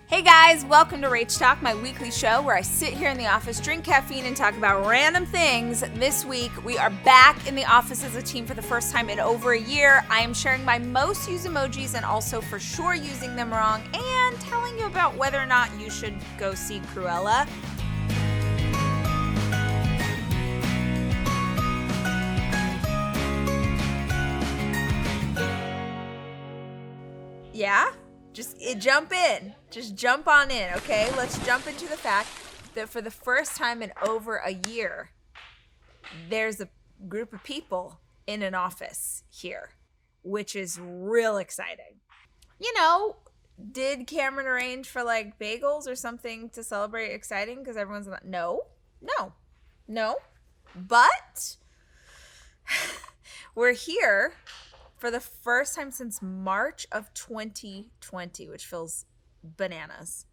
Hey guys, welcome to Rach Talk, my weekly show where I sit here in the office, drink caffeine, and talk about random things. This week, we are back in the office as a team for the first time in over a year. I am sharing my most used emojis and also for sure using them wrong and telling you about whether or not you should go see Cruella. Yeah? Just jump in. Just jump on in, okay? Let's jump into the fact that for the first time in over a year, there's a group of people in an office here, which is real exciting. You know, did Cameron arrange for like bagels or something to celebrate exciting because everyone's not? No. But we're here for the first time since March of 2020, which feels bananas.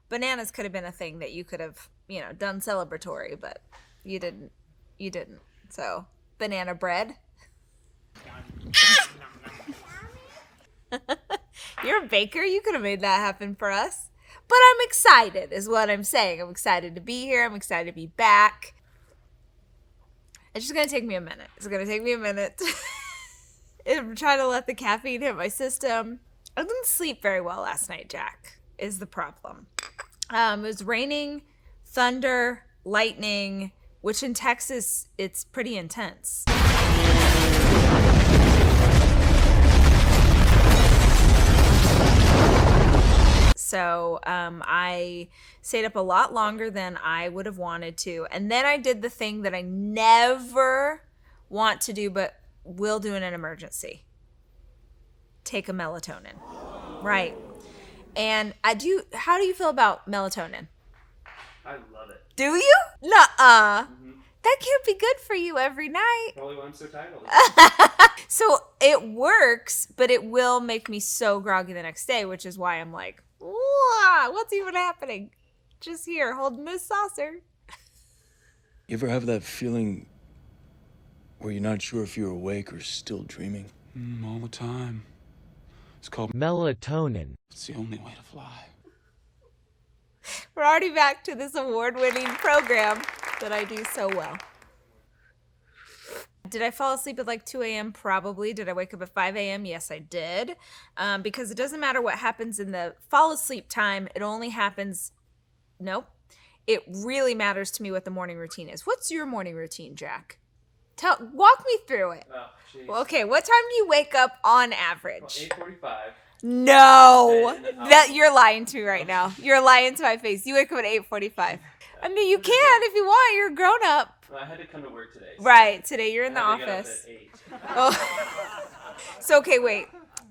Bananas could have been a thing that you could have, done celebratory, but you didn't. So, banana bread. You're a baker. You could have made that happen for us. But I'm excited is what I'm saying. I'm excited to be here. I'm excited to be back. It's just going to take me a minute. I'm trying to let the caffeine hit my system. I didn't sleep very well last night, Jack, is the problem. It was raining, thunder, lightning, which in Texas, it's pretty intense. So I stayed up a lot longer than I would have wanted to. And then I did the thing that I never want to do, but will do in an emergency. Take a melatonin. Right. And how do you feel about melatonin? I love it. Do you? Nuh-uh. Mm-hmm. That can't be good for you every night. Probably why I'm so tired. So it works, but it will make me so groggy the next day, which is why I'm like, what's even happening? Just here, holding this saucer. You ever have that feeling where you're not sure if you're awake or still dreaming? All the time. It's called melatonin. It's the only way to fly. We're already back to this award-winning program that I do so well. Did I fall asleep at like 2 a.m.? Probably. Did I wake up at 5 a.m.? Yes, I did. Because it doesn't matter what happens in the fall asleep time. It only happens... Nope. It really matters to me what the morning routine is. What's your morning routine, Jack? Walk me through it. Oh, jeez. Well, okay, what time do you wake up on average? 8:45. No, that you're lying to me right now. You're lying to my face. You wake up at 8:45. I mean, you can if you want. You're a grown up. Well, I had to come to work today. Right, today you're in the office. Get up at 8. Oh. So okay, wait.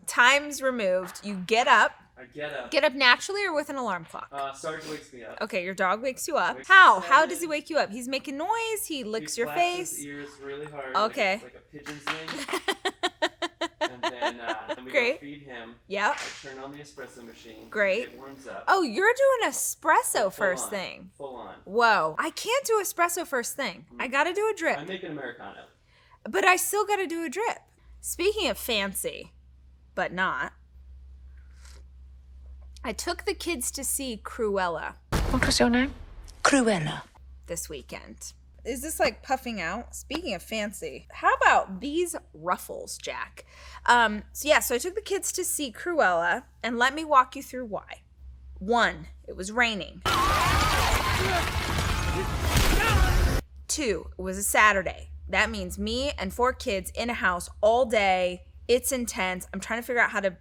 Time's removed. You get up. I get up. Get up naturally or with an alarm clock? Sarge wakes me up. Okay, your dog wakes you up. Wakes How? me How up. does he wake you up? He's making noise. He licks your flaps face. His ears really hard. Okay. Like a pigeon's wing. And then we Great. go feed him. Yep. I turn on the espresso machine. Great. It warms up. Oh, you're doing espresso first thing. Full on. Whoa. I can't do espresso first thing. I gotta do a drip. I make an Americano. But I still gotta do a drip. Speaking of fancy, but not, I took the kids to see Cruella. What was your name? Cruella. This weekend. Is this like puffing out? Speaking of fancy, how about these ruffles, Jack? So I took the kids to see Cruella, and let me walk you through why. 1, it was raining. 2, it was a Saturday. That means me and 4 kids in a house all day. It's intense. I'm trying to figure out how to,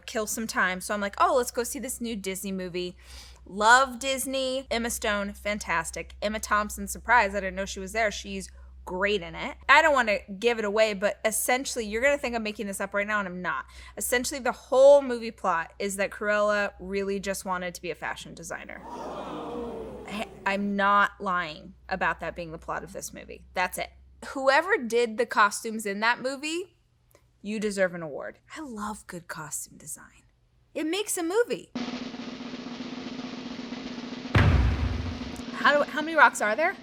kill some time. So I'm like, let's go see this new Disney movie. Love Disney. Emma Stone, fantastic. Emma Thompson, surprised. I didn't know she was there. She's great in it. I don't want to give it away, but essentially, you're going to think I'm making this up right now, and I'm not. Essentially, the whole movie plot is that Cruella really just wanted to be a fashion designer. I'm not lying about that being the plot of this movie. That's it. Whoever did the costumes in that movie, you deserve an award. I love good costume design. It makes a movie. How many rocks are there?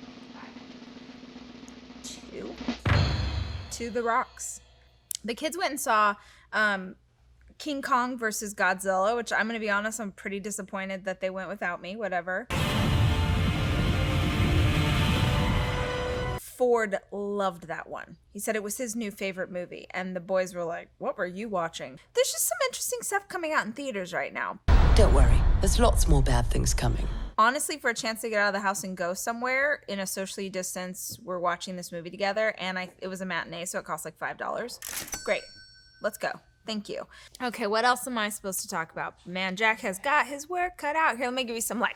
2. 2 the rocks. The kids went and saw King Kong versus Godzilla, which I'm going to be honest, I'm pretty disappointed that they went without me. Whatever. Ford loved that one. He said it was his new favorite movie. And the boys were like, what were you watching? There's just some interesting stuff coming out in theaters right now. Don't worry, there's lots more bad things coming. Honestly, for a chance to get out of the house and go somewhere in a socially distanced, we're watching this movie together. And it was a matinee, so it cost like $5. Great. Let's go. Thank you. Okay, what else am I supposed to talk about? Man, Jack has got his work cut out. Here, let me give you some wow.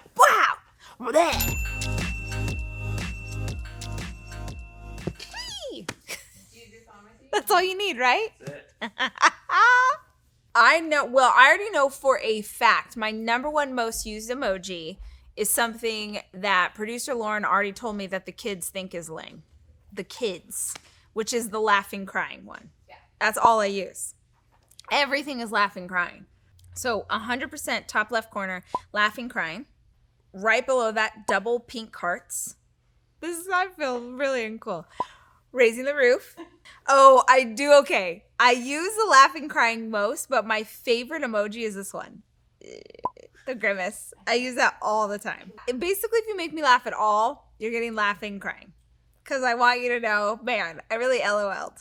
That's all you need, right? That's it. I already know for a fact my number one most used emoji is something that producer Lauren already told me that the kids think is lame. The kids, which is the laughing, crying one. Yeah. That's all I use. Everything is laughing, crying. So 100% top left corner, laughing, crying. Right below that, double pink hearts. I feel really uncool. Raising the roof. Oh, I do. Okay. I use the laughing, crying most, but my favorite emoji is this one. The grimace. I use that all the time. Basically, if you make me laugh at all, you're getting laughing, crying. Because I want you to know, man, I really LOL'd.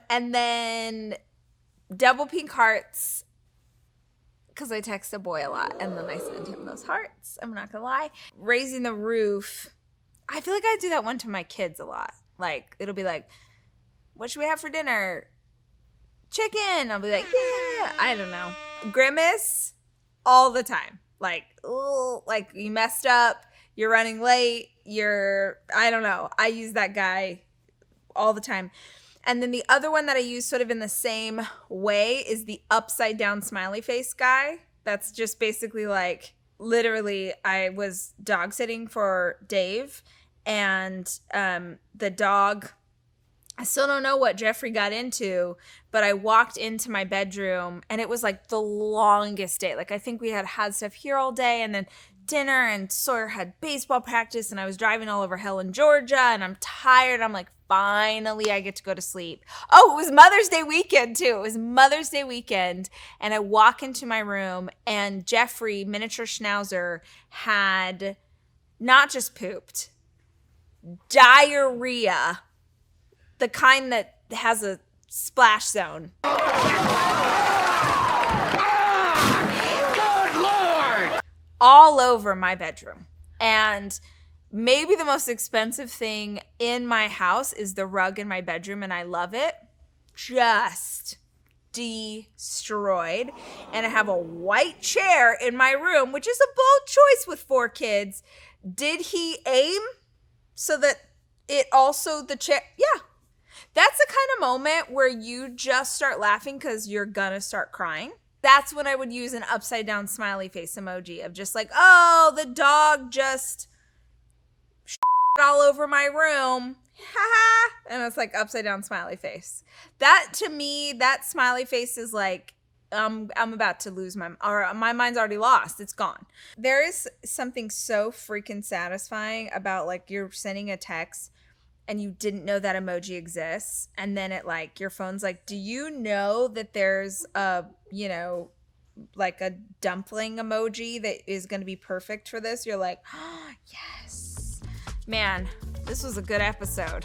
And then double pink hearts. Because I text a boy a lot. And then I send him those hearts. I'm not going to lie. Raising the roof. I feel like I do that one to my kids a lot. Like, it'll be like, what should we have for dinner? Chicken. I'll be like, yeah. I don't know. Grimace all the time. Like, oh, like you messed up. You're running late. I don't know. I use that guy all the time. And then the other one that I use sort of in the same way is the upside down smiley face guy. That's just basically like, literally, I was dog sitting for Dave, and the dog, I still don't know what Jeffrey got into, but I walked into my bedroom, and it was like the longest day. Like, I think we had stuff here all day, and then dinner, and Sawyer had baseball practice, and I was driving all over Helen, Georgia, and I'm tired. I'm like, finally, I get to go to sleep. Oh, it was Mother's Day weekend, too. It was Mother's Day weekend, and I walk into my room, and Jeffrey, miniature schnauzer, had not just pooped, diarrhea, the kind that has a splash zone. Good Lord! All over my bedroom. And maybe the most expensive thing in my house is the rug in my bedroom, and I love it. Just destroyed. And I have a white chair in my room, which is a bold choice with 4 kids. Did he aim so that it also the chair? Yeah. That's the kind of moment where you just start laughing because you're gonna start crying. That's when I would use an upside down smiley face emoji of just like, oh, the dog just all over my room. Ha. And it's like upside down smiley face. That, to me, that smiley face is like, I'm about to lose my mind's already lost. It's gone. There is something so freaking satisfying about like you're sending a text and you didn't know that emoji exists, and then it like your phone's like, do you know that there's a, you know, like a dumpling emoji that is going to be perfect for this? You're like, oh, yes. Man, this was a good episode.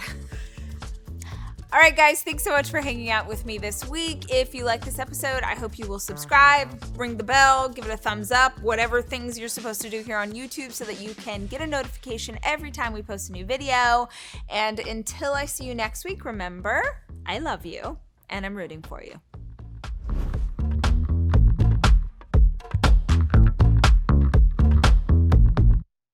All right, guys, thanks so much for hanging out with me this week. If you like this episode, I hope you will subscribe, ring the bell, give it a thumbs up, whatever things you're supposed to do here on YouTube so that you can get a notification every time we post a new video. And until I see you next week, remember, I love you and I'm rooting for you.